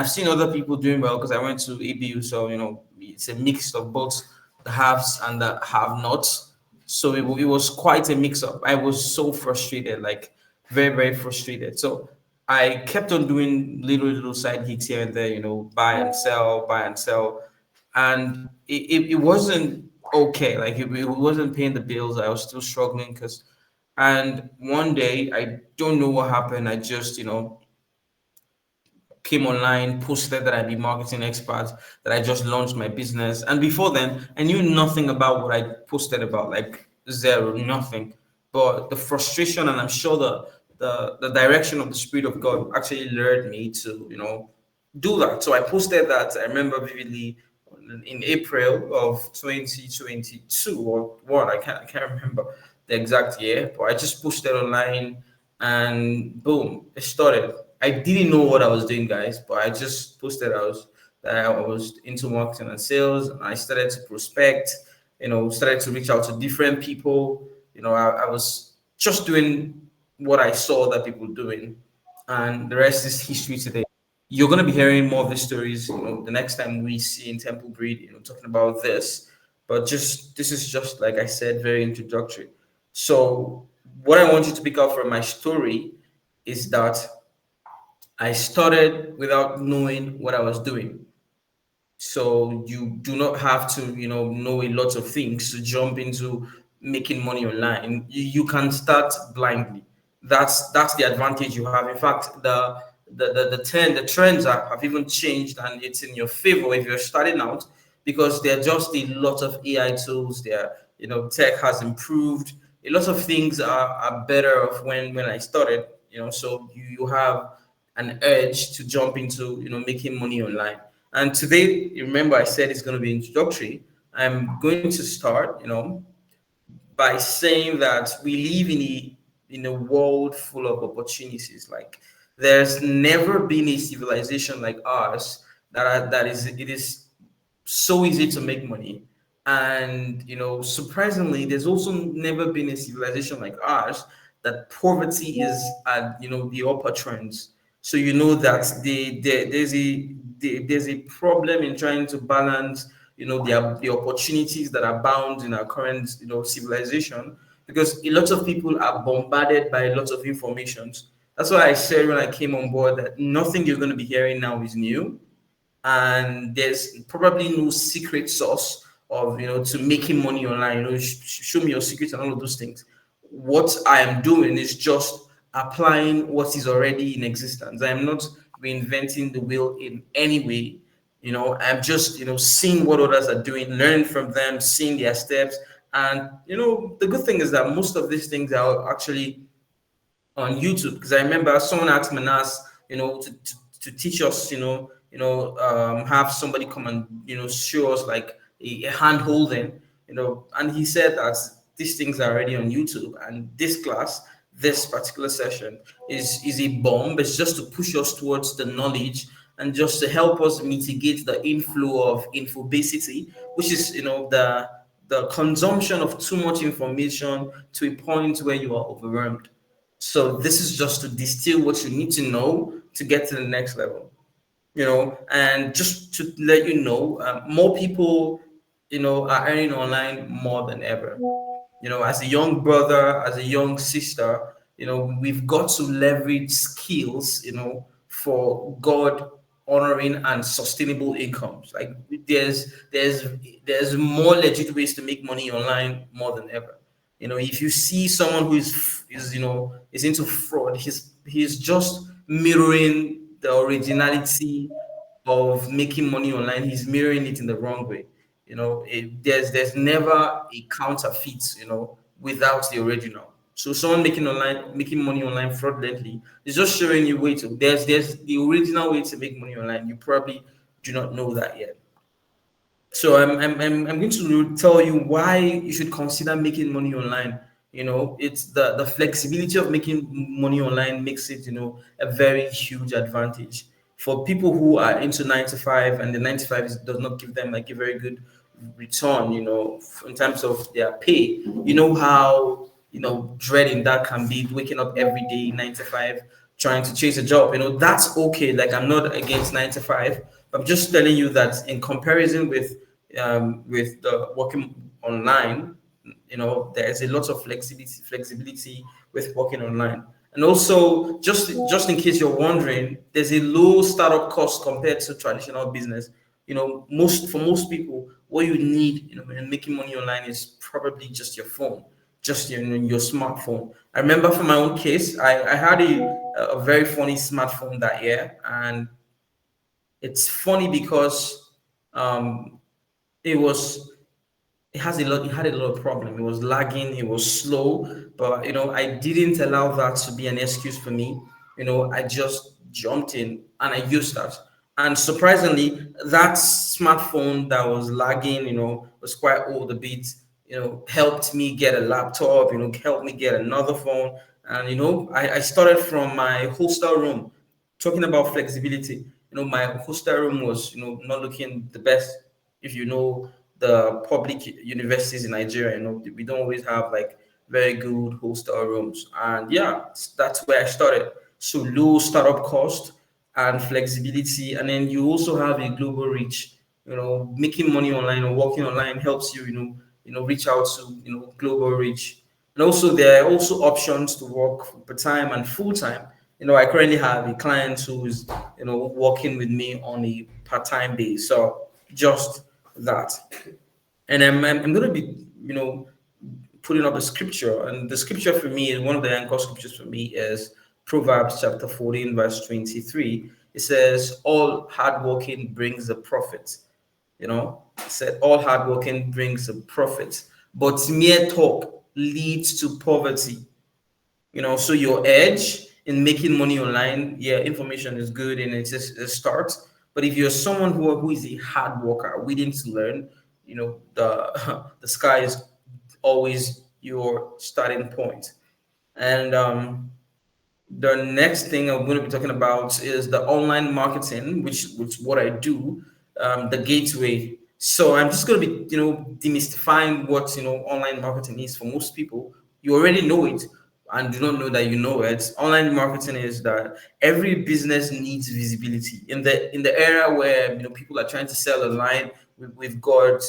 I've seen other people doing well because I went to ABU, so it's a mix of both the haves and the have-nots. So it was quite a mix-up. I was so frustrated, like very very frustrated. So I kept on doing little side gigs here and there, buy and sell, and it wasn't okay. Like it wasn't paying the bills. I was still struggling because, and one day I don't know what happened. I just came online, posted that I'd be marketing expert, that I just launched my business. And before then, I knew nothing about what I posted about, like zero, nothing. But the frustration, and I'm sure the direction of the Spirit of God actually lured me to, do that. So I posted that. I remember vividly in April of 2022 or what, I can't remember the exact year, but I just posted online and boom, it started. I didn't know what I was doing, guys, but I just posted that I was into marketing and sales, and I started to prospect. Started to reach out to different people. I was just doing what I saw that people doing, and the rest is history today. You're going to be hearing more of these stories, the next time we see in Temple Breed, talking about this. But just this is just like I said, very introductory. So what I want you to pick up from my story is that I started without knowing what I was doing. So you do not have to, know a lot of things to jump into making money online. You can start blindly. That's the advantage you have. In fact, the trends have even changed, and it's in your favor if you're starting out, because there are just a lot of AI tools. There, tech has improved. A lot of things are better of when I started. So you have an urge to jump into making money online. And today, remember, I said it's going to be introductory. I'm going to start, by saying that we live in a world full of opportunities. Like there's never been a civilization like ours that is it is so easy to make money. And surprisingly, there's also never been a civilization like ours that poverty is at the upper trends. So that there's a problem in trying to balance the opportunities that abound in our current civilization, because a lot of people are bombarded by a lot of informations. That's why I said when I came on board that nothing you're going to be hearing now is new, and there's probably no secret sauce of to making money online. Show me your secrets and all of those things. What I am doing is just applying what is already in existence. I am not reinventing the wheel in any way. I'm just seeing what others are doing, learning from them, seeing their steps. And the good thing is that most of these things are actually on YouTube, because I remember someone asked Manas, to teach us, have somebody come and show us like a hand holding, and he said that these things are already on YouTube, and this class, this particular session is a bomb. It's just to push us towards the knowledge and just to help us mitigate the inflow of infobesity, which is the consumption of too much information to a point where you are overwhelmed. So this is just to distill what you need to know to get to the next level, and just to let you know, more people, are earning online more than ever. As a young brother, as a young sister, we've got to leverage skills, for God honoring and sustainable incomes. Like there's more legit ways to make money online more than ever. If you see someone who is into fraud, he's just mirroring the originality of making money online. He's mirroring it in the wrong way. There's never a counterfeit, without the original. So someone making money online fraudulently is just showing you way to there's the original way to make money online. You probably do not know that yet. So I'm going to tell you why you should consider making money online. It's the flexibility of making money online makes it, a very huge advantage for people who are into 9 to 5, and the 9 to 5 does not give them like a very good return, in terms of their pay. How dreading that can be, waking up every day 9 to 5, trying to chase a job. That's okay. Like, I'm not against 9 to 5. I'm just telling you that in comparison with the working online, there's a lot of flexibility with working online. And also, just in case you're wondering, there's a low startup cost compared to traditional business. Most people, what you need, in making money online is probably just your phone, just your smartphone. I remember for my own case, I had a very funny smartphone that year, and it's funny because um, it was it had a lot of problem. It was lagging, it was slow, but I didn't allow that to be an excuse for me. I just jumped in and I used that. And surprisingly, that smartphone that was lagging, was quite old a bit, helped me get a laptop, helped me get another phone. And I started from my hostel room. Talking about flexibility, my hostel room was, not looking the best. If the public universities in Nigeria, we don't always have like very good hostel rooms. And yeah, that's where I started. So low startup cost and flexibility. And then you also have a global reach. Making money online or working online helps you, reach out to, global reach. And also there are also options to work part time and full time. I currently have a client who's, working with me on a part time base. So just that. And I'm going to be, putting up a scripture. And the scripture for me, one of the anchor scriptures for me is Proverbs chapter 14, verse 23. It says, all hard working brings a profit. It said, all hard working brings a profit, but mere talk leads to poverty. So your edge in making money online, yeah, information is good and it's just a start. But if you're someone who is a hard worker, willing to learn, the the sky is always your starting point. And the next thing I'm going to be talking about is the online marketing, which what I do, the gateway. So I'm just going to be, demystifying what online marketing is for most people. You already know it, and do not know that you know it. Online marketing is that every business needs visibility in the era where people are trying to sell online. We've got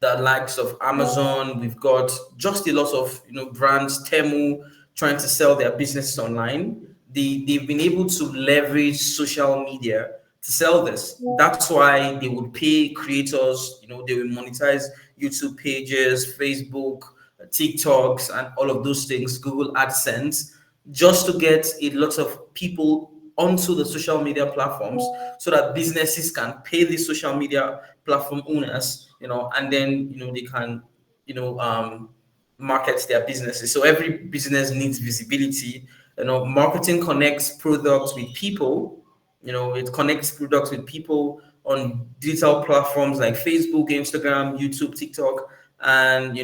the likes of Amazon. We've got just a lot of brands, Temu, trying to sell their businesses online. They've been able to leverage social media to sell this. That's why they would pay creators. They will monetize YouTube pages, Facebook, TikToks, and all of those things, Google AdSense, just to get a lot of people onto the social media platforms so that businesses can pay the social media platform owners, and then they can, you know, um, market their businesses. So every business needs visibility. Marketing connects products with people. It connects products with people on digital platforms like Facebook, Instagram, YouTube, TikTok, and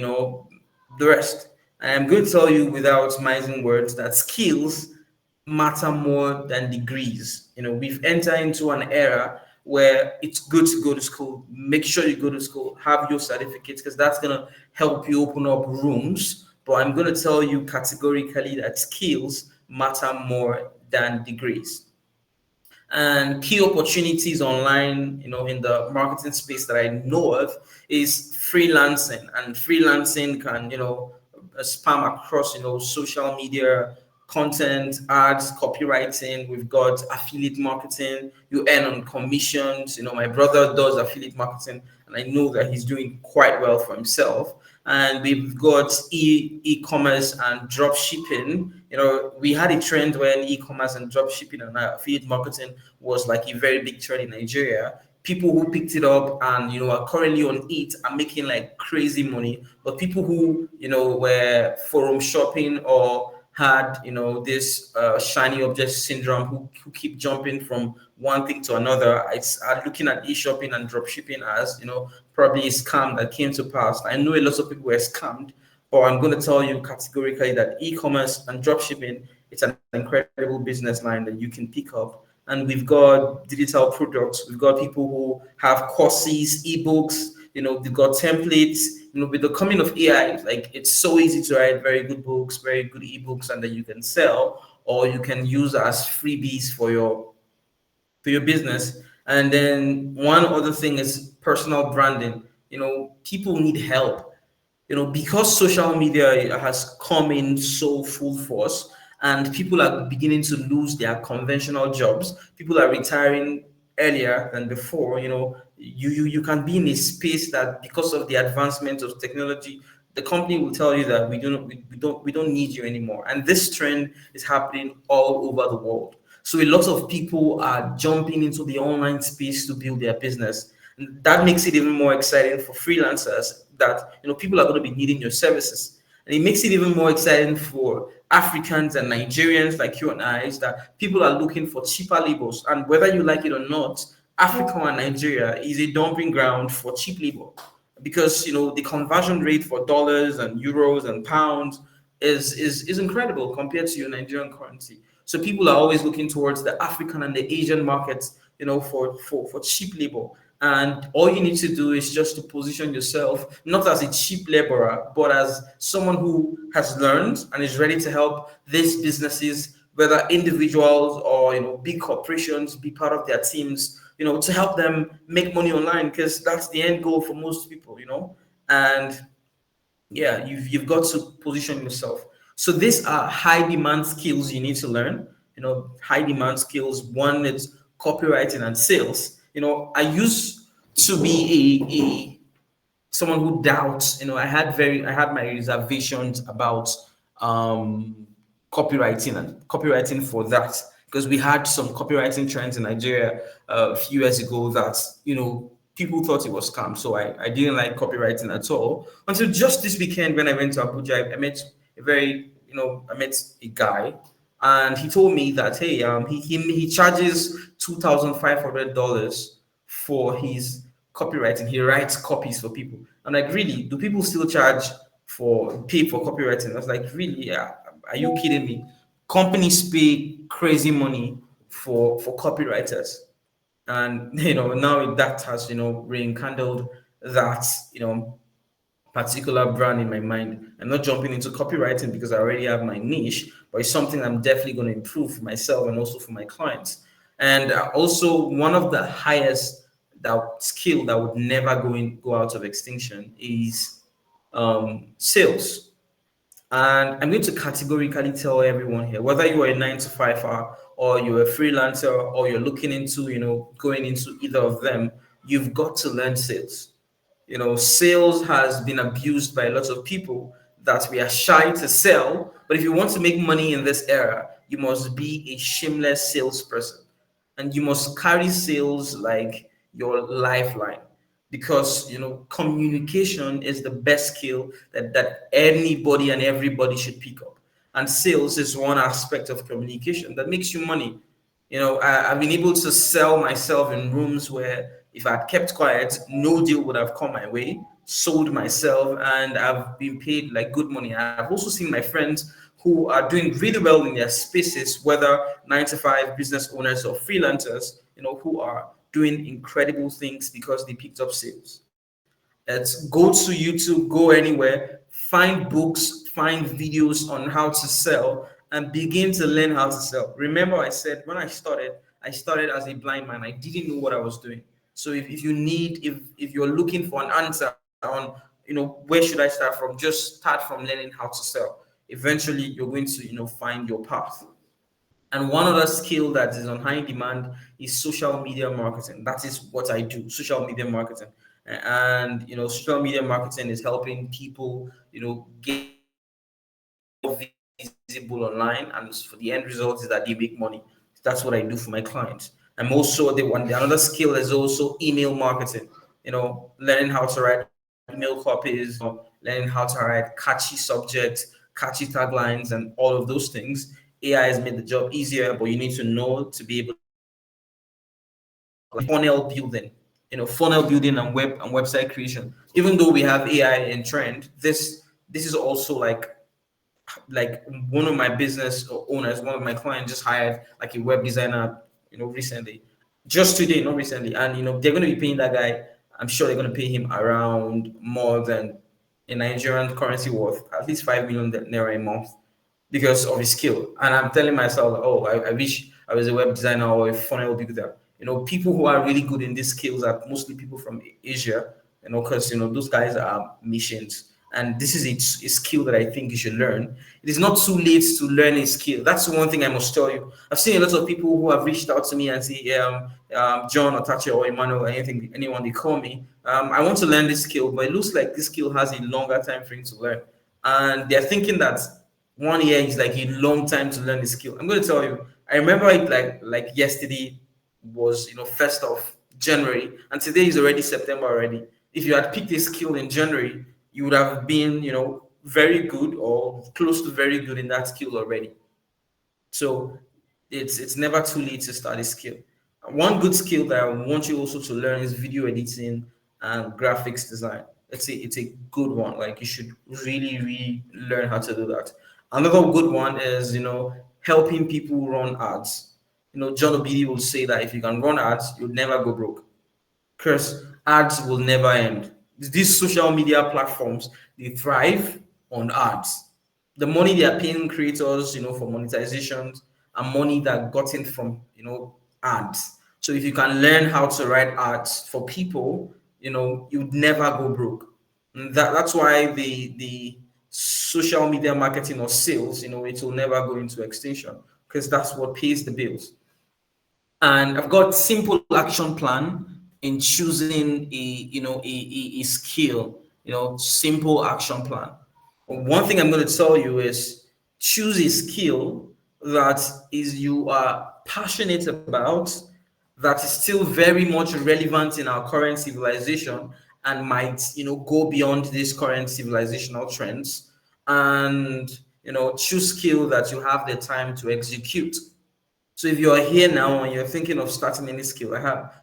the rest. I'm going to tell you without mincing words that skills matter more than degrees. We've entered into an era where it's good to go to school. Make sure you go to school, have your certificates, because that's going to help you open up rooms. But I'm going to tell you categorically that skills matter more than degrees. And key opportunities online, in the marketing space that I know of is freelancing. And freelancing can, spam across, social media, content, ads, copywriting. We've got affiliate marketing. You earn on commissions. My brother does affiliate marketing, and I know that he's doing quite well for himself. And we've got e-commerce and drop shipping. We had a trend when e-commerce and drop shipping and affiliate marketing was like a very big trend in Nigeria. People who picked it up and are currently on it are making like crazy money. But people who were forum shopping or had this shiny object syndrome, who keep jumping from one thing to another, are looking at e-shopping and drop shipping as probably a scam that came to pass. I know a lot of people were scammed, but I'm going to tell you categorically that e-commerce and drop shipping, it's an incredible business line that you can pick up. And we've got digital products. We've got people who have courses, ebooks. They've got templates. With the coming of AI, like, it's so easy to write very good books, very good ebooks, and that you can sell. or you can use as freebies for your business. And then one other thing is personal branding. People need help, because social media has come in so full force, and people are beginning to lose their conventional jobs. People are retiring earlier than before. You can be in a space that, because of the advancement of technology, the company will tell you that we don't need you anymore. And this trend is happening all over the world. So a lot of people are jumping into the online space to build their business. That makes it even more exciting for freelancers, that people are going to be needing your services. And it makes it even more exciting for Africans and Nigerians like you and I, is that people are looking for cheaper labors. And whether you like it or not, Africa and Nigeria is a dumping ground for cheap labor, because the conversion rate for dollars and euros and pounds is incredible compared to your Nigerian currency. So people are always looking towards the African and the Asian markets, for cheap labor. And all you need to do is just to position yourself not as a cheap laborer, but as someone who has learned and is ready to help these businesses, whether individuals or big corporations, be part of their teams, to help them make money online, because that's the end goal for most people. And yeah, you've got to position yourself. So these are high demand skills you need to learn. High demand skills. One is copywriting and sales. I used to be a someone who doubts. I had my reservations about um copywriting, and copywriting for that, because we had some copywriting trends in Nigeria a few years ago that people thought it was scam. So I didn't like copywriting at all, until just this weekend when I went to Abuja. I met a guy, and he told me that, hey, he charges $2,500 for his copywriting. He writes copies for people. I'm like, really? Do people still charge for pay for copywriting? I was like, really? Yeah. Are you kidding me? Companies pay crazy money for copywriters. And now that has rekindled that particular brand in my mind. I'm not jumping into copywriting because I already have my niche, but it's something I'm definitely going to improve for myself and also for my clients. And also, one of the highest that skill that would never go out of extinction is sales. And I'm going to categorically tell everyone here, whether you are a 9 to 5 or you're a freelancer, or you're looking into going into either of them, you've got to learn sales. Sales has been abused by lots of people, that we are shy to sell. But if you want to make money in this era, you must be a shameless salesperson, and you must carry sales like your lifeline, because communication is the best skill that anybody and everybody should pick up. And sales is one aspect of communication that makes you money. I've been able to sell myself in rooms where, if I'd kept quiet, no deal would have come my way. Sold myself, and I've been paid like good money. I've also seen my friends who are doing really well in their spaces, whether 9 to 5 business owners or freelancers, who are doing incredible things because they picked up sales. It's go to YouTube, go anywhere, find books, find videos on how to sell, and begin to learn how to sell. Remember, I said when I started as a blind man. I didn't know what I was doing. So if you're looking for an answer on, where should I start from, just start from learning how to sell. Eventually, you're going to, find your path. And one other skill that is on high demand is social media marketing. That is what I do, social media marketing. And social media marketing is helping people, get more visible online, and for the end result is that they make money. That's what I do for my clients. I'm also the another skill is also email marketing. Learning how to write email copies, learning how to write catchy subjects, catchy taglines, and all of those things. AI has made the job easier, but you need to know to be able to funnel building, funnel building and website creation. Even though we have AI in trend, this is also like one of my business owners, one of my clients just hired like a web designer, recently, just today, not recently, and they're going to be paying that guy. I'm sure they're going to pay him around more than in Nigerian currency worth at least 5 million naira a month. because of his skill. And I'm telling myself, oh, I wish I was a web designer or a funnel builder. People who are really good in these skills are mostly people from Asia, because those guys are missions. And this is a skill that I think you should learn. It is not too late to learn a skill. That's one thing I must tell you. I've seen a lot of people who have reached out to me and say, John or Tachi or Emmanuel, anyone they call me. I want to learn this skill, but it looks like this skill has a longer time frame to learn. And they're thinking that 1 year is like a long time to learn the skill. I'm going to tell you, I remember it like yesterday was, 1st of January, and today is already September already. If you had picked a skill in January, you would have been, very good or close to very good in that skill already. So it's never too late to start a skill. One good skill that I want you also to learn is video editing and graphics design. It's a good one. Like you should really, really learn how to do that. Another good one is helping people run ads. John Obidi will say that if you can run ads, you'll never go broke. Because ads will never end. These social media platforms, they thrive on ads. The money they are paying creators, for monetizations and money that gotten from, ads. So if you can learn how to write ads for people, you'd never go broke. And that's why the social media marketing or sales, it will never go into extinction because that's what pays the bills. And I've got simple action plan in choosing a skill, simple action plan. One thing I'm going to tell you is choose a skill that is you are passionate about, that is still very much relevant in our current civilization and might go beyond these current civilizational trends, and choose skill that you have the time to execute. So if you are here now and you're thinking of starting any skill,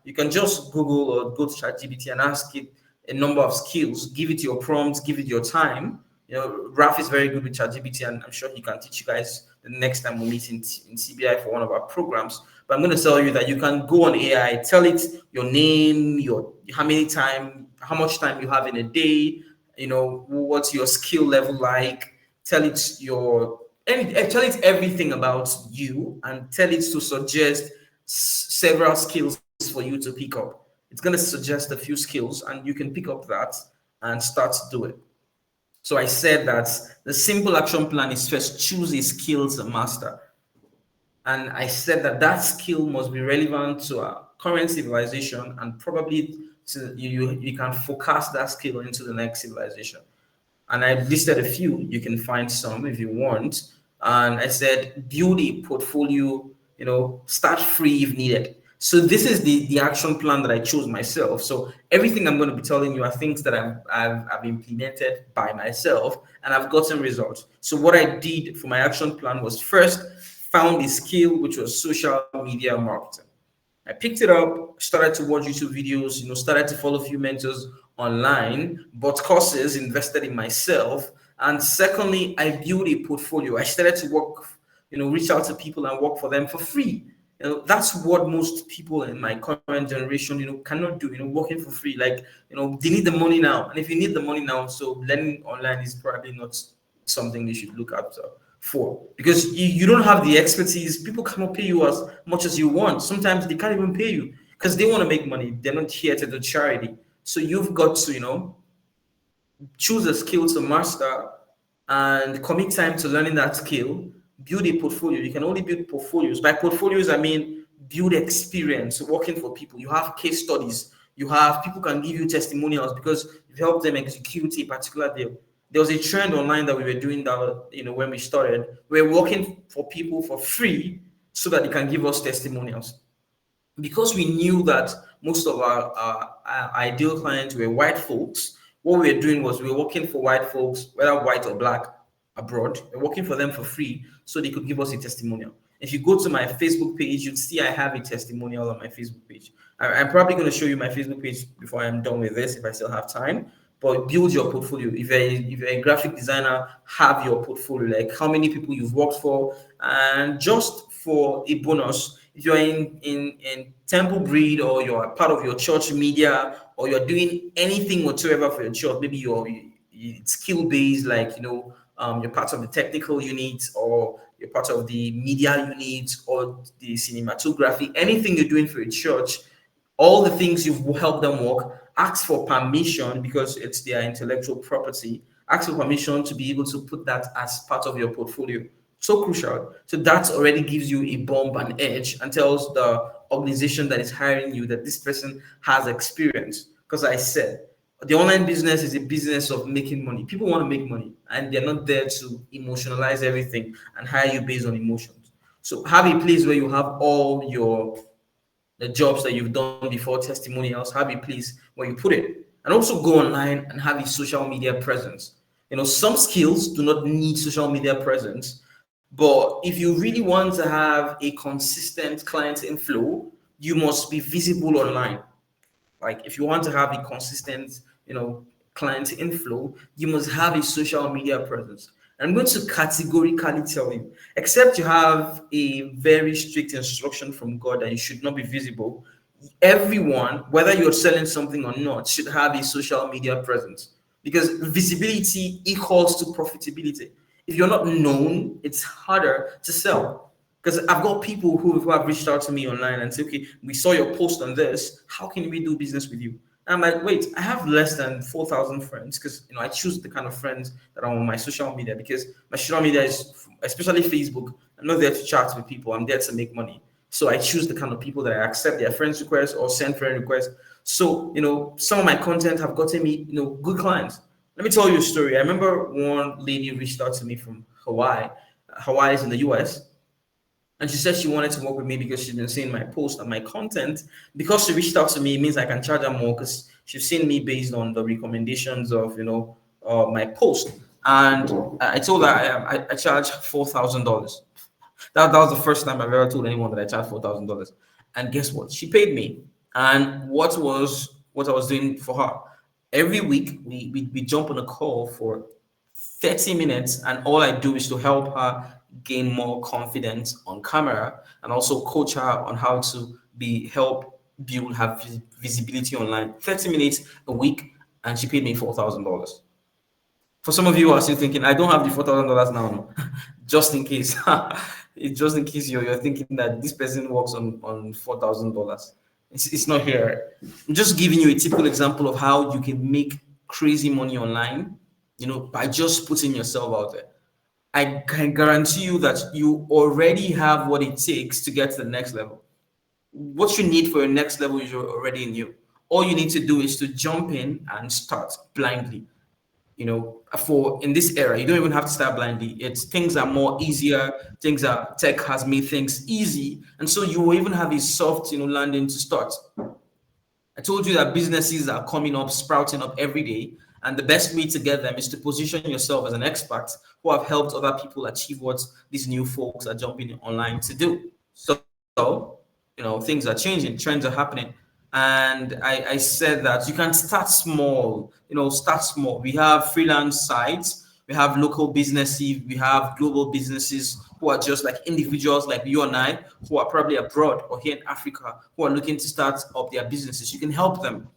you can just Google or go to ChatGPT and ask it a number of skills. Give it your prompts, give it your time. Raf is very good with ChatGPT, and I'm sure he can teach you guys the next time we meet in CBI for one of our programs. But I'm going to tell you that you can go on AI, tell it your name, your how much time you have in a day, what's your skill level like, tell it your and tell it everything about you, and tell it to suggest several skills for you to pick up. It's going to suggest a few skills and you can pick up that and start to do it. So I said that the simple action plan is first choose a skill to master. And I said that that skill must be relevant to our current civilization, and probably you can forecast that skill into the next civilization. And I listed a few. You can find some if you want. And I said, build a portfolio, start free if needed. So this is the action plan that I chose myself. So everything I'm going to be telling you are things that I've implemented by myself, and I've gotten results. So what I did for my action plan was first found a skill, which was social media marketing. I picked it up, started to watch YouTube videos, started to follow a few mentors online, bought courses, invested in myself. And secondly, I built a portfolio. I started to work, reach out to people and work for them for free. That's what most people in my current generation, cannot do, working for free. Like, they need the money now. And if you need the money now, so learning online is probably not something you should look at for, because you don't have the expertise. People cannot pay you as much as you want. Sometimes they can't even pay you because they want to make money. They're not here to do charity. So you've got to, choose a skill to master and commit time to learning that skill. Build a portfolio. You can only build portfolios. By portfolios, I mean build experience working for people. You have case studies. You have people can give you testimonials because you've helped them execute a particular deal. There was a trend online that we were doing that, when we started. We we're working for people for free so that they can give us testimonials, because we knew that most of our ideal clients were white folks. What we were doing was we were working for white folks, whether white or black, abroad. We're working for them for free so they could give us a testimonial. If you go to my Facebook page, you'd see I have a testimonial on my Facebook page. I'm probably going to show you my Facebook page before I'm done with this, if I still have time. But build your portfolio. If you're a graphic designer, have your portfolio, like how many people you've worked for. And just for a bonus, if you're in Temple Breed, or you're part of your church media, or you're doing anything whatsoever for your church, maybe it's skill based, like you're part of the technical unit, or you're part of the media unit, or the cinematography, anything you're doing for a church, all the things you've helped them work, ask for permission because it's their intellectual property. Ask for permission to be able to put that as part of your portfolio. So crucial. So that already gives you a bump and edge and tells the organization that is hiring you that this person has experience. Because I said, the online business is a business of making money. People want to make money and they're not there to emotionalize everything and hire you based on emotions. So have a place where you have all your the jobs that you've done before, testimonials, have a place where you put it. And also go online and have a social media presence. Some skills do not need social media presence, but if you really want to have a consistent client inflow, you must be visible online. Like if you want to have a consistent, client inflow, you must have a social media presence. I'm going to categorically tell you, except you have a very strict instruction from God that you should not be visible, everyone, whether you're selling something or not, should have a social media presence because visibility equals to profitability. If you're not known, it's harder to sell. Because I've got people who have reached out to me online and say, okay, we saw your post on this. How can we do business with you? And I'm like, wait, I have less than 4,000 friends because I choose the kind of friends that are on my social media because my social media is, especially Facebook, I'm not there to chat with people. I'm there to make money. So I choose the kind of people that I accept their friends requests or send friend requests. So, some of my content have gotten me, good clients. Let me tell you a story. I remember one lady reached out to me from Hawaii. Hawaii is in the US. And she said she wanted to work with me because she's been seeing my post and my content. Because she reached out to me, it means I can charge her more because she's seen me based on the recommendations of, my post. And I told her I charge $4,000. That was the first time I've ever told anyone that I charged $4,000. And guess what? She paid me. And what I was doing for her? Every week we jump on a call for 30 minutes, and all I do is to help her gain more confidence on camera and also coach her on how to help build her visibility online. 30 minutes a week, and she paid me $4,000. For some of you who are still thinking, I don't have the $4,000 now, no. Just in case. It's just in case you're thinking that this person works on $4,000. It's not here. I'm just giving you a typical example of how you can make crazy money online, by just putting yourself out there. I can guarantee you that you already have what it takes to get to the next level. What you need for your next level is already in you. All you need to do is to jump in and start blindly. For in this era, you don't even have to start blindly. It's things are more easier. Things are tech has made things easy, and so you will even have a soft, landing to start. I told you that businesses are coming up, sprouting up every day. And the best way to get them is to position yourself as an expert who have helped other people achieve what these new folks are jumping online to do. So, things are changing, trends are happening. And I said that you can start small, start small. We have freelance sites, we have local businesses, we have global businesses who are just like individuals like you and I, who are probably abroad or here in Africa, who are looking to start up their businesses. You can help them.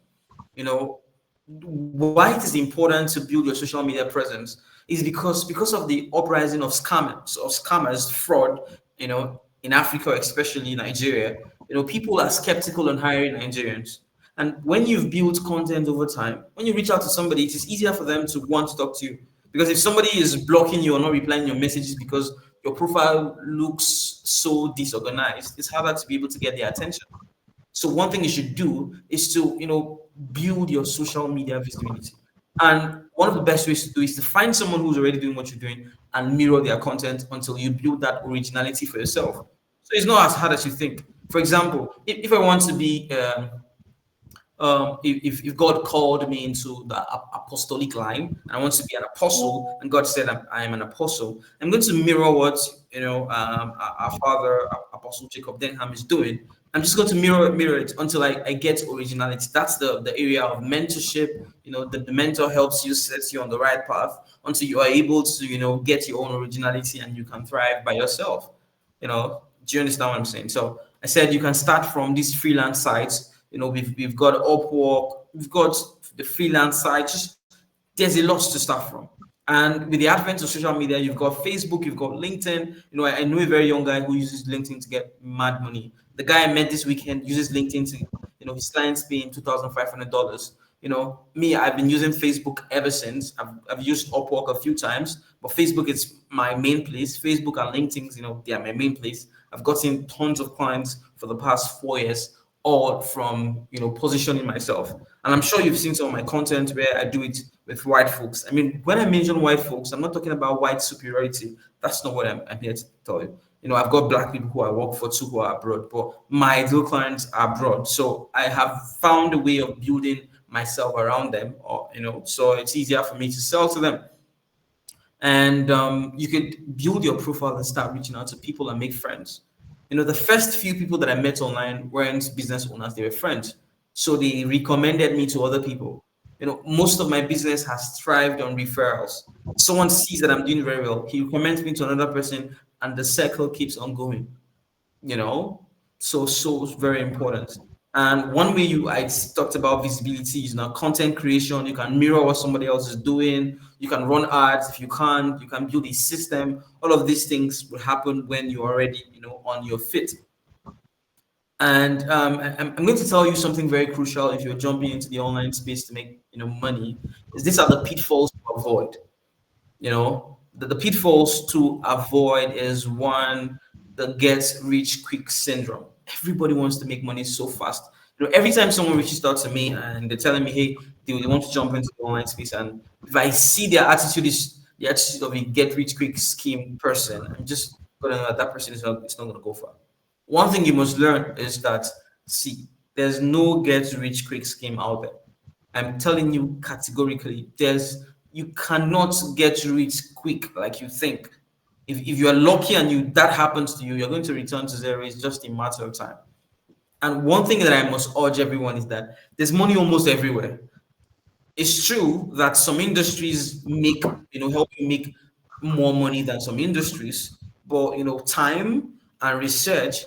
Why it is important to build your social media presence is because of the uprising of scammers, fraud, in Africa, especially Nigeria. People are skeptical on hiring Nigerians. And when you've built content over time, when you reach out to somebody, it is easier for them to want to talk to you. Because if somebody is blocking you or not replying your messages because your profile looks so disorganized, it's harder to be able to get their attention. So one thing you should do is to, build your social media visibility. And one of the best ways to do is to find someone who's already doing what you're doing and mirror their content until you build that originality for yourself. So it's not as hard as you think. For example, if I want to be if God called me into the apostolic line and I want to be an apostle, and God said I am an apostle, I'm going to mirror what our father Apostle Jacob Denham is doing. I'm just going to mirror it until I get originality. That's the area of mentorship. The mentor helps you, sets you on the right path until you are able to get your own originality and you can thrive by yourself. Do you understand what I'm saying? So I said you can start from these freelance sites. We've got Upwork, we've got the freelance site. Just there's a lot to start from. And with the advent of social media, you've got Facebook, you've got LinkedIn. I know a very young guy who uses LinkedIn to get mad money. The guy I met this weekend uses LinkedIn to, his clients paying $2,500. Me, I've been using Facebook ever since. I've used Upwork a few times, but Facebook is my main place. Facebook and LinkedIn, they are my main place. I've gotten tons of clients for the past 4 years, all from positioning myself. And I'm sure you've seen some of my content where I do it with white folks. I mean, when I mention white folks, I'm not talking about white superiority. That's not what I'm here to tell you. I've got black people who I work for too who are abroad, but my ideal clients are abroad. So I have found a way of building myself around them, or so it's easier for me to sell to them. And you could build your profile and start reaching out to people and make friends. The first few people that I met online weren't business owners, they were friends. So they recommended me to other people. Most of my business has thrived on referrals. Someone sees that I'm doing very well, he recommends me to another person, and the circle keeps on going you know so it's very important. And one way I talked about visibility is now content creation. You can mirror what somebody else is doing, you can run ads. If you can't, you can build a system. All of these things will happen when you're already on your fit. And I'm going to tell you something very crucial if you're jumping into the online space to make money. Is these are the pitfalls to avoid. The pitfalls to avoid is one, the get rich quick syndrome. Everybody wants to make money so fast. Every time someone reaches out to me and they're telling me, hey, they want to jump into the online space, and if I see their attitude is the attitude of a get rich quick scheme person, I'm just gonna know that person is not, it's not gonna go far. One thing you must learn is that, see, there's no get rich quick scheme out there. I'm telling you categorically, you cannot get rich quick like you think. If you are lucky and that happens to you, you're going to return to zero. It's just a matter of time. And one thing that I must urge everyone is that there's money almost everywhere. It's true that some industries help you make more money than some industries, but time and research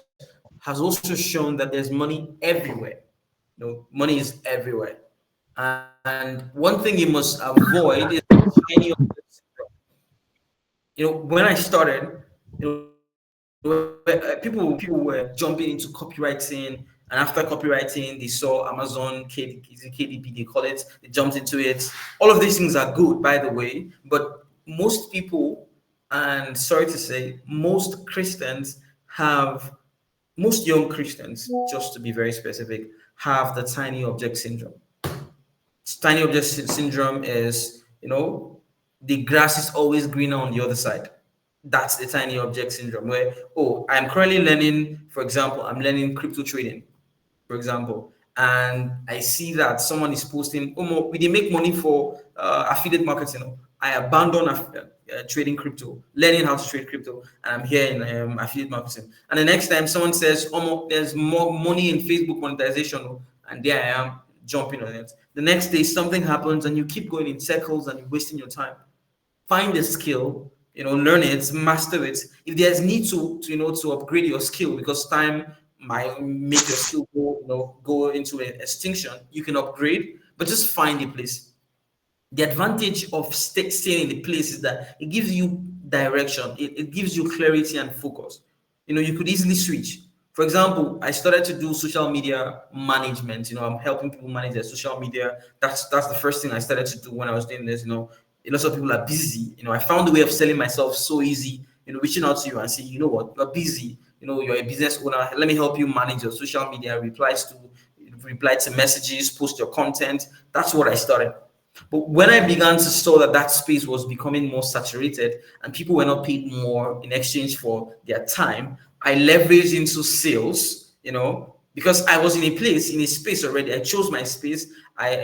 has also shown that there's money everywhere. Money is everywhere. And one thing you must avoid is any of this. When I started, people were jumping into copywriting, and after copywriting, they saw Amazon is it KDP they call it. They jumped into it. All of these things are good, by the way, but most people, and sorry to say, most young Christians, just to be very specific, have the tiny object syndrome. Tiny object syndrome is, the grass is always greener on the other side. That's the tiny object syndrome, where, oh, I'm currently learning, for example, I'm learning crypto trading, for example, and I see that someone is posting, oh, we did make money for affiliate marketing. I abandon trading crypto, learning how to trade crypto, and I'm here in affiliate marketing. And the next time someone says, oh, there's more money in Facebook monetization, and there I am jumping on it. The next day something happens, and you keep going in circles, and you're wasting your time. Find a skill, learn it, master it. If there's need to upgrade your skill because time might make your skill go into an extinction, you can upgrade, but just find a place. The advantage of staying in the place is that it gives you direction, it gives you clarity and focus. You could easily switch. For example, I started to do social media management. I'm helping people manage their social media. That's the first thing I started to do when I was doing this. Lots of people are busy. I found a way of selling myself so easy. Reaching out to you and saying, you know what, you're busy. You're a business owner. Let me help you manage your social media, reply to messages, post your content. That's what I started. But when I began to saw that space was becoming more saturated and people were not paid more in exchange for their time, I leveraged into sales, because I was in a space already. I chose my space. I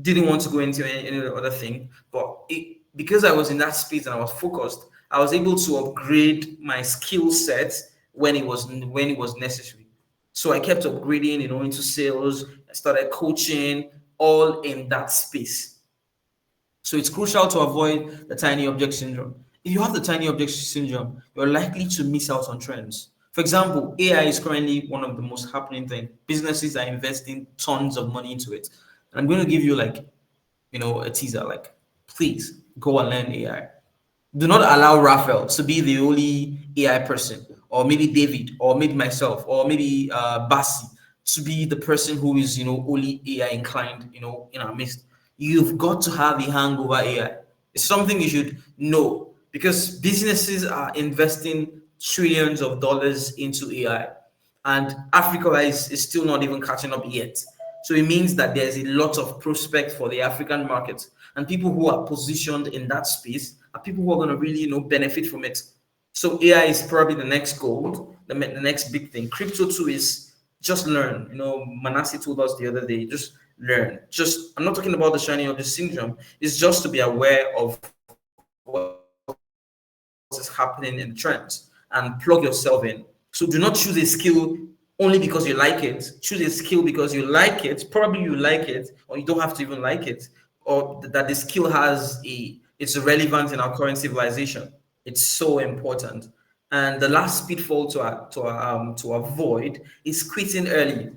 didn't want to go into any other thing, but because I was in that space and I was focused, I was able to upgrade my skill set when it was necessary. So I kept upgrading, into sales. I started coaching, all in that space. So it's crucial to avoid the tiny object syndrome. If you have the tiny object syndrome, you're likely to miss out on trends. For example, AI is currently one of the most happening things. Businesses are investing tons of money into it. And I'm going to give you a teaser. please go and learn AI. Do not allow Raphael to be the only AI person, or maybe David, or maybe myself, or maybe Basi to be the person who is, only AI inclined, in our midst. You've got to have a hang over AI. It's something you should know, because businesses are investing trillions of dollars into AI, and Africa is still not even catching up yet. So it means that there's a lot of prospect for the African market, and people who are positioned in that space are people who are going to really, benefit from it. So AI is probably the next gold, the next big thing. Crypto too is just learn. Manasseh told us the other day, just learn. Just I'm not talking about the shiny object syndrome. It's just to be aware of what is happening in the trends and plug yourself in. So do not choose a skill only because you like it. Choose a skill because you like it. Probably you like it, or you don't have to even like it, or that the skill it's relevant in our current civilization. It's so important. And the last pitfall to avoid is quitting early.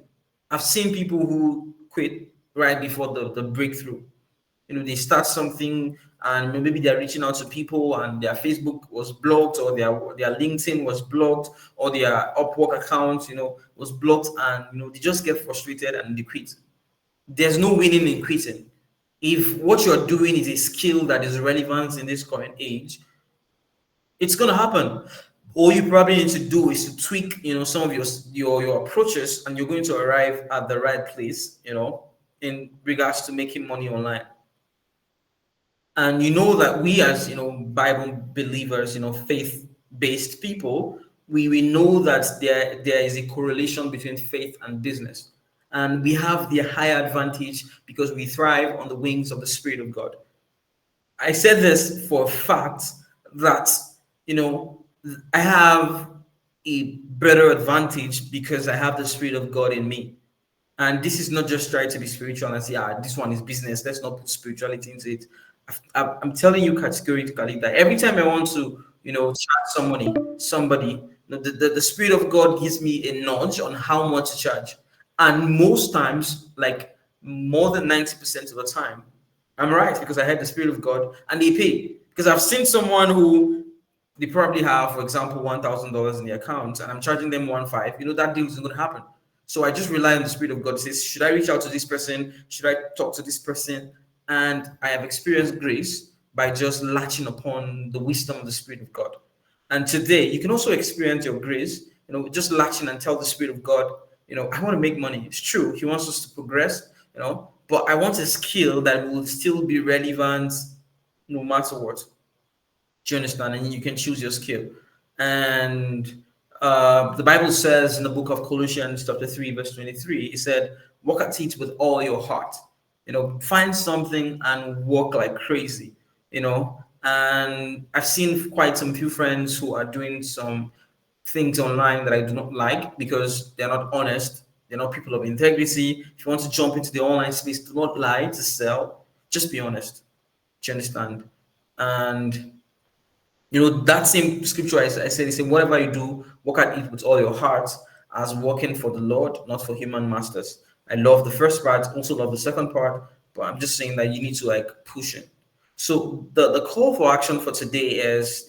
I've seen people who quit right before the breakthrough. They start something, and maybe they're reaching out to people, and their Facebook was blocked, or their LinkedIn was blocked, or their Upwork account, was blocked, and they just get frustrated and they quit. There's no winning in quitting. If what you're doing is a skill that is relevant in this current age, it's gonna happen. All you probably need to do is to tweak, some of your approaches, and you're going to arrive at the right place, in regards to making money online. And that we, as Bible believers, faith-based people, we know that there is a correlation between faith and business. And we have the higher advantage because we thrive on the wings of the Spirit of God. I said this for a fact that, you know, I have a better advantage because I have the Spirit of God in me. And this is not just trying to be spiritual and say, this one is business. Let's not put spirituality into it. I'm telling you categorically that every time I want to, charge somebody, the Spirit of God gives me a nudge on how much to charge. And most times, like more than 90% of the time, I'm right because I had the Spirit of God and they pay. Because I've seen someone who they probably have, for example, $1,000 in the account, and I'm charging them 1.5. That deal isn't going to happen. So I just rely on the Spirit of God. It says, should I reach out to this person? Should I talk to this person? And I have experienced grace by just latching upon the wisdom of the Spirit of God. And today, you can also experience your grace, just latching and tell the Spirit of God, I want to make money. It's true. He wants us to progress, but I want a skill that will still be relevant no matter what. Do you understand? And you can choose your skill. And the Bible says in the book of Colossians, chapter 3, verse 23, it said, work at it with all your heart. Find something and work like crazy, And I've seen quite some few friends who are doing some things online that I do not like because they're not honest. They're not people of integrity. If you want to jump into the online space, do not lie to sell. Just be honest. Do you understand? And that same scripture I said, it's saying, whatever you do, work at it with all your heart, as working for the Lord, not for human masters. I love the first part, also love the second part, but I'm just saying that you need to like push it. So the call for action for today is,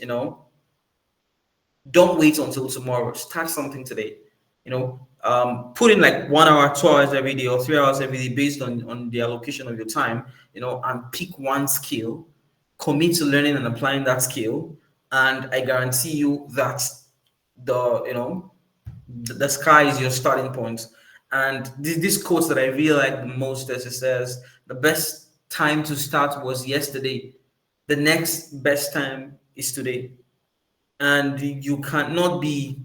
don't wait until tomorrow. Start something today. Put in like 1 hour, 2 hours every day, or 3 hours every day based on the allocation of your time, and pick one skill, commit to learning and applying that skill. And I guarantee you that the sky is your starting point. And this quote that I really like the most, as it says, the best time to start was yesterday. The next best time is today. And you cannot be,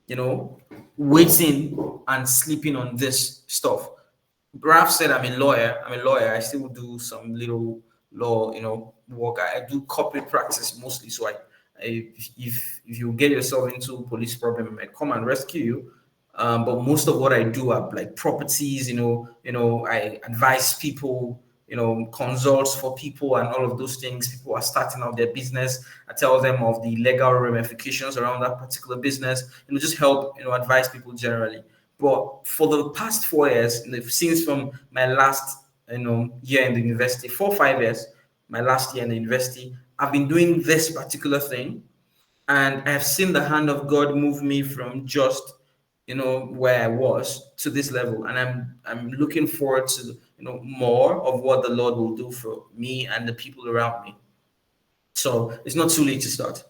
you know, waiting and sleeping on this stuff. Ralph said, I'm a lawyer. I'm a lawyer. I still do some little law, work. I do corporate practice mostly. So if you get yourself into a police problem, I might come and rescue you. But most of what I do are like properties. I advise people, consults for people and all of those things. People are starting out their business. I tell them of the legal ramifications around that particular business. Just help, advise people generally. But for the past 4 years, since from my last, year in the university, 4 5 years, my last year in the university. I've been doing this particular thing, and I have seen the hand of God move me from just where I was to this level, and I'm looking forward to more of what the Lord will do for me and the people around me. So it's not too late to start.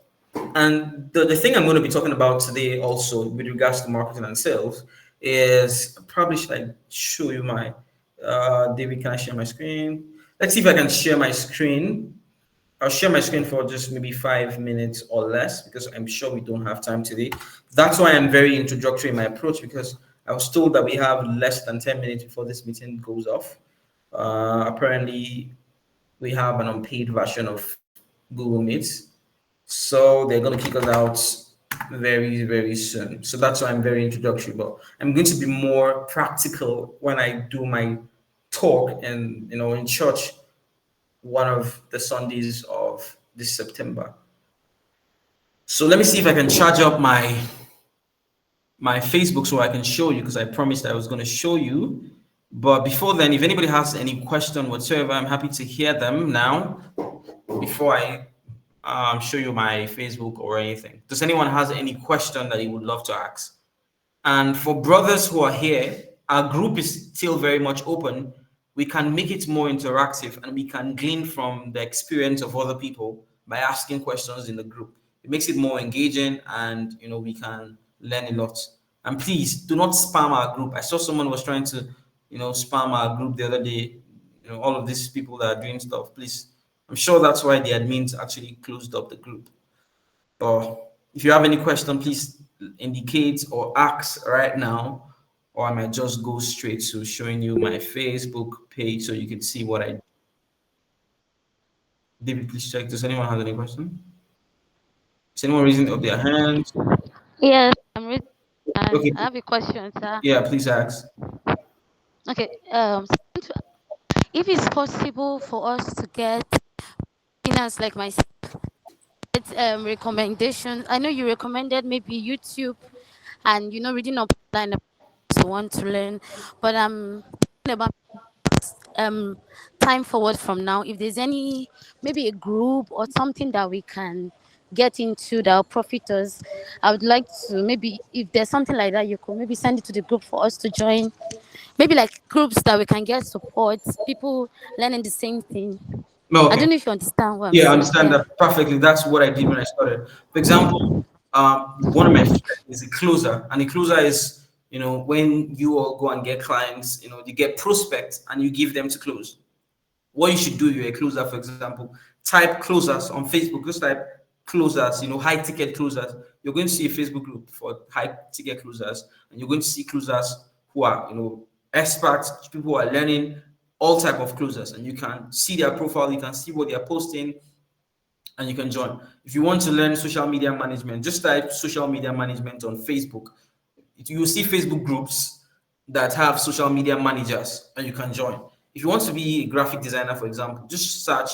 And the thing I'm going to be talking about today, also with regards to marketing and sales, is probably should I show you my David? Can I share my screen? Let's see if I can share my screen. I'll share my screen for just maybe 5 minutes or less because I'm sure we don't have time today. That's why I'm very introductory in my approach, because I was told that we have less than 10 minutes before this meeting goes off. Apparently, we have an unpaid version of Google Meet, so they're going to kick us out very, very soon. So that's why I'm very introductory, but I'm going to be more practical when I do my talk and in church one of the Sundays of this September. So let me see if I can charge up my Facebook so I can show you, because I promised I was going to show you. But before then, if anybody has any question whatsoever, I'm happy to hear them now before I show you my Facebook or anything. Does anyone has any question that you would love to ask? And for brothers who are here, our group is still very much open. We can make it more interactive and we can glean from the experience of other people by asking questions in the group. It makes it more engaging, and we can learn a lot. And please do not spam our group. I saw someone was trying to spam our group the other day. All of these people that are doing stuff, please. I'm sure that's why the admins actually closed up the group. But if you have any question, please indicate or ask right now, or I might just go straight to showing you my Facebook page so you can see what I. David, please check. Does anyone have any question? Is anyone raising up their hand? Yes, I'm ready. And Okay, I have a question, sir. yeah, please ask. Okay, if it's possible for us to get beginners like myself, recommendations. I know you recommended maybe YouTube and reading up online to want to learn, but I'm thinking about um time forward from now. If there's any maybe a group or something that we can get into that will profit us, I would like to maybe if there's something like that, you could maybe send it to the group for us to join. Maybe like groups that we can get support, people learning the same thing. No, I don't okay. know if you understand what I'm Yeah, I saying. understand Yeah. that perfectly. That's what I did when I started. For example, one of my friends is a closer, and a closer is when you all go and get clients, you get prospects and you give them to close. What you should do, you're a closer, for example, type closers on Facebook. Just type closers, high ticket closers. You're going to see a Facebook group for high ticket closers, and you're going to see closers who are, experts, people who are learning all type of closers, and you can see their profile, you can see what they are posting, and you can join. If you want to learn social media management, just type social media management on Facebook. You will see Facebook groups that have social media managers, and you can join. If you want to be a graphic designer, for example, just search,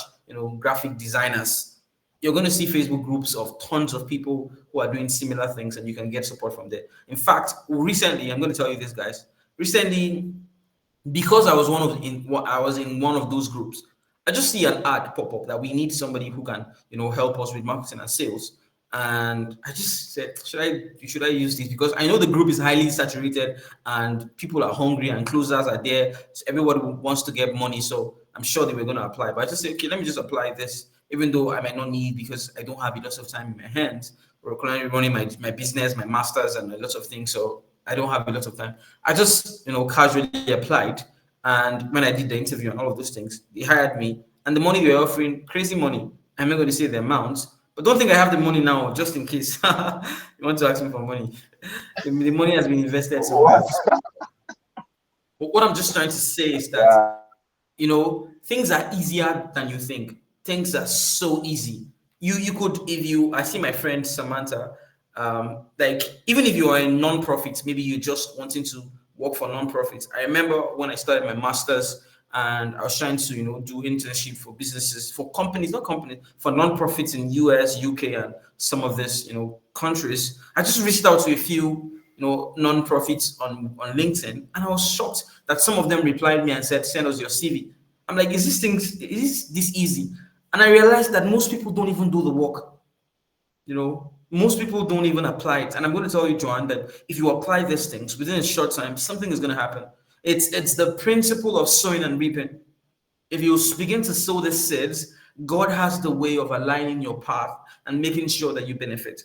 graphic designers. You're going to see Facebook groups of tons of people who are doing similar things, and you can get support from there. In fact, recently, I'm going to tell you this, guys. Recently, because I was in one of those groups, I just see an ad pop up that we need somebody who can help us with marketing and sales. And I just said, should I use this, because I know the group is highly saturated and people are hungry and closers are there, so everybody wants to get money, so I'm sure they were going to apply. But I just said, okay, let me just apply this, even though I might not need, because I don't have a lot of time in my hands. We're currently running my business, my masters, and a lot of things, so I don't have a lot of time. I just, casually applied. And when I did the interview and all of those things, they hired me. And the money they were offering, crazy money. I'm not going to say the amount, but don't think I have the money now, just in case you want to ask me for money. The money has been invested somewhere else. But what I'm just trying to say is that things are easier than you think. Things are so easy. You could, if you I see my friend Samantha, like, even if you are a non-profit, maybe you're just wanting to work for non-profits. I remember when I started my masters and I was trying to do internship for businesses, for companies, not companies, for non-profits in US, UK, and some of these countries. I just reached out to a few non-profits on LinkedIn, and I was shocked that some of them replied me and said, send us your CV. I'm like, is this easy? And I realized that most people don't even do the work. Most people don't even apply it. And I'm going to tell you, Joanne, that if you apply these things within a short time, something is going to happen. It's the principle of sowing and reaping. If you begin to sow the seeds, God has the way of aligning your path and making sure that you benefit.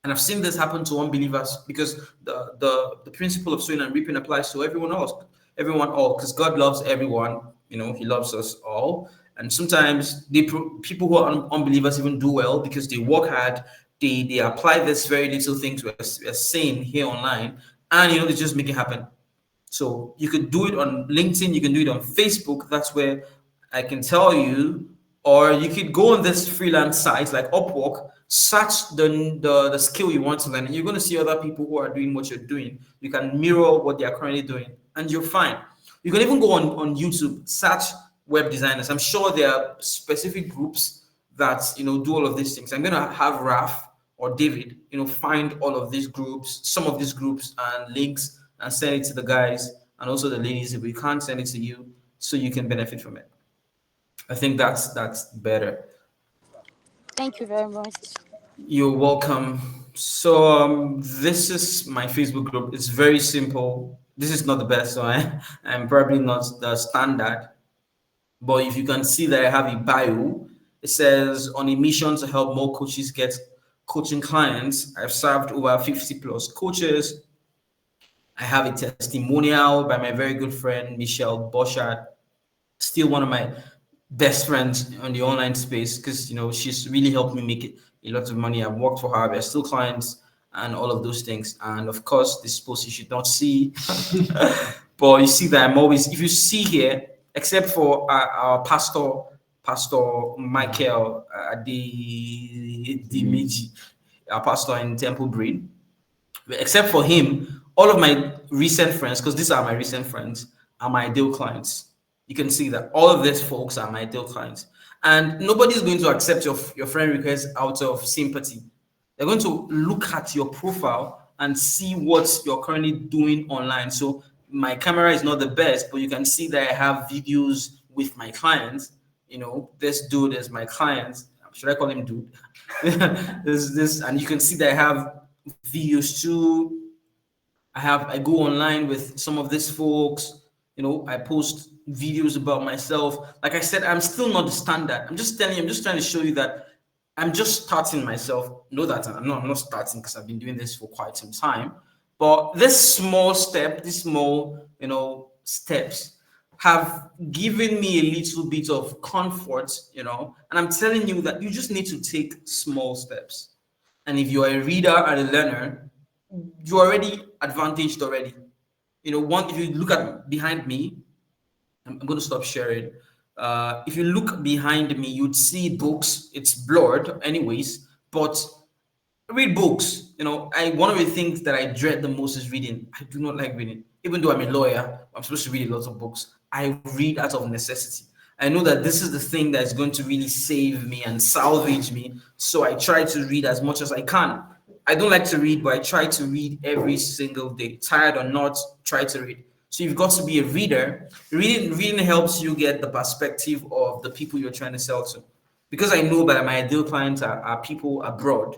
And I've seen this happen to unbelievers because the principle of sowing and reaping applies to everyone all, because God loves everyone. He loves us all. And sometimes people who are unbelievers even do well because they work hard. They apply this very little things we're saying here online, and they just make it happen. So you could do it on LinkedIn, you can do it on Facebook. That's where I can tell you, or you could go on this freelance sites like Upwork, search the skill you want to learn, and you're going to see other people who are doing what you're doing. You can mirror what they are currently doing, and you're fine. You can even go on YouTube, search web designers. I'm sure there are specific groups that do all of these things. I'm gonna have Raf or David, find all of these groups, some of these groups and links, and send it to the guys and also the ladies if we can't send it to you, so you can benefit from it. I think that's better. Thank you very much. You're welcome. So this is my Facebook group. It's very simple. This is not the best, so I'm probably not the standard. But if you can see that I have a bio, it says on a mission to help more coaches get coaching clients. I've served over 50 plus coaches. I have a testimonial by my very good friend Michelle Boschard, still one of my best friends on the online space, because she's really helped me make it a lot of money. I've worked for her, we're still clients and all of those things. And of course, this post you should not see. But you see that I'm always, if you see here, except for our Pastor Michael Dimiji, our pastor in Temple Green, except for him, all of my recent friends, because these are my recent friends, are my ideal clients. You can see that all of these folks are my ideal clients. And nobody's going to accept your friend request out of sympathy. They're going to look at your profile and see what you're currently doing online. So my camera is not the best, but you can see that I have videos with my clients. This dude is my client. Should I call him dude? this, and you can see that I have videos too. I go online with some of these folks. I post videos about myself. Like I said, I'm still not the standard. I'm just telling you, I'm just trying to show you that I'm just starting myself. Know that I'm not starting because I've been doing this for quite some time. But this small step, these small, steps have given me a little bit of comfort, and I'm telling you that you just need to take small steps. And if you're a reader and a learner, you're already advantaged already. One, if you look at behind me, I'm going to stop sharing. If you look behind me, you'd see books. It's blurred, anyways, but read books. I one of the things that I dread the most is reading. I do not like reading. Even though I'm a lawyer, I'm supposed to read a lot of books. I read out of necessity. I know that this is the thing that is going to really save me and salvage me. So I try to read as much as I can. I don't like to read, but I try to read every single day. Tired or not, try to read. So you've got to be a reader. Reading helps you get the perspective of the people you're trying to sell to. Because I know that my ideal clients are people abroad,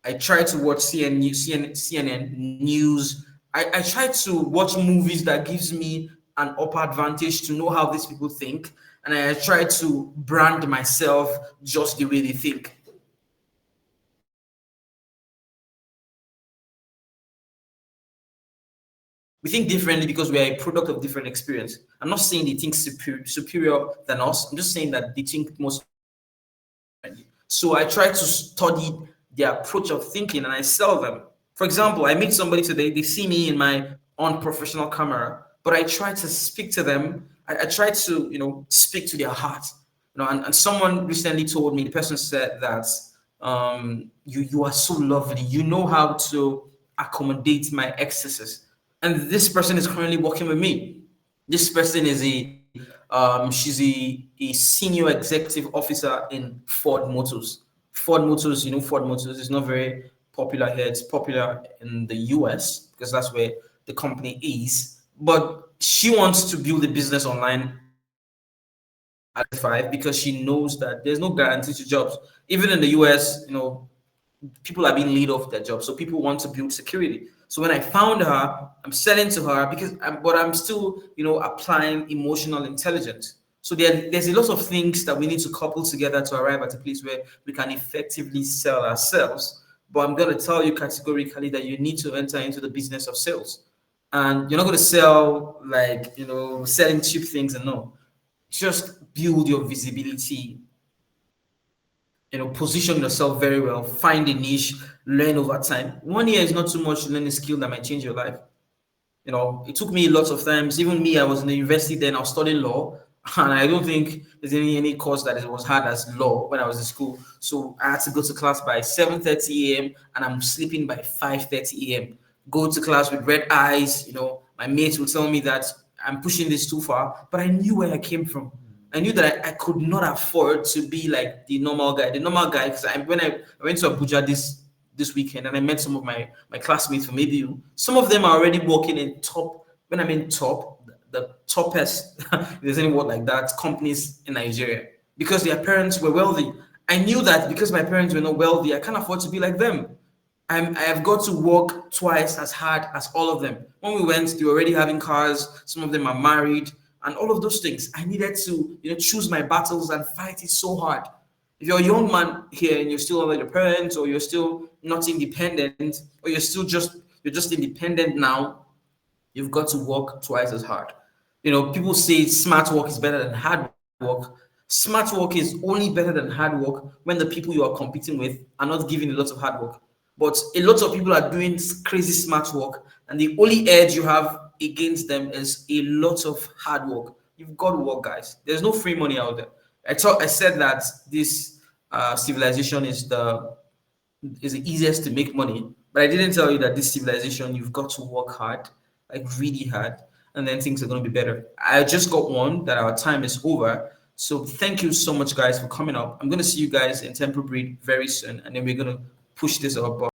I try to watch CNN news. I try to watch movies that gives me an upper advantage to know how these people think, and I try to brand myself just the way they think. We think differently because we are a product of different experience. I'm not saying they think superior than us. I'm just saying that they think most differently. So I try to study their approach of thinking and I sell them. For example, I meet somebody today, they see me in my unprofessional camera, but I try to speak to them. I try to, speak to their heart. And someone recently told me, the person said that you are so lovely. You know how to accommodate my excesses. And this person is currently working with me. This person is she's a senior executive officer in Ford Motors. Ford Motors, Ford Motors is not very popular here. It's popular in the US because that's where the company is. But she wants to build a business online. at 5 because she knows that there's no guarantee to jobs. Even in the US, people are being laid off their jobs. So people want to build security. So when I found her, I'm selling to her but I'm still, applying emotional intelligence. So there's a lot of things that we need to couple together to arrive at a place where we can effectively sell ourselves. But I'm going to tell you categorically that you need to enter into the business of sales. And you're not going to sell like, selling cheap things and no. Just build your visibility, position yourself very well, find a niche, learn over time. 1 year is not too much to learn a skill that might change your life. It took me lots of times. Even me, I was in the university then, I was studying law, and I don't think there's any course that it was hard as law when I was in school. So I had to go to class by 7:30 a.m. and I'm sleeping by 5:30 a.m. Go to class with red eyes. My mates would tell me that I'm pushing this too far, but I knew where I came from. I knew that I could not afford to be like the normal guy. The normal guy, because when I went to Abuja this weekend and I met some of my classmates from ABU. Some of them are already working in top. When I mean top, the toppest, if there's any word like that, companies in Nigeria because their parents were wealthy. I knew that because my parents were not wealthy, I can't afford to be like them. I have got to work twice as hard as all of them. When we went, they were already having cars. Some of them are married, and all of those things. I needed to, choose my battles and fight it so hard. If you're a young man here and you're still under your parents, or you're still not independent, or you're just independent now, you've got to work twice as hard. People say smart work is better than hard work. Smart work is only better than hard work when the people you are competing with are not giving a lot of hard work. But a lot of people are doing crazy smart work, and the only edge you have against them is a lot of hard work. You've got to work, guys. There's no free money out there. I said that this civilization is the easiest to make money. But I didn't tell you that this civilization, you've got to work hard, like really hard, and then things are going to be better. I just got one that our time is over. So thank you so much, guys, for coming up. I'm going to see you guys in Temple Breed very soon, and then we're going to push this up.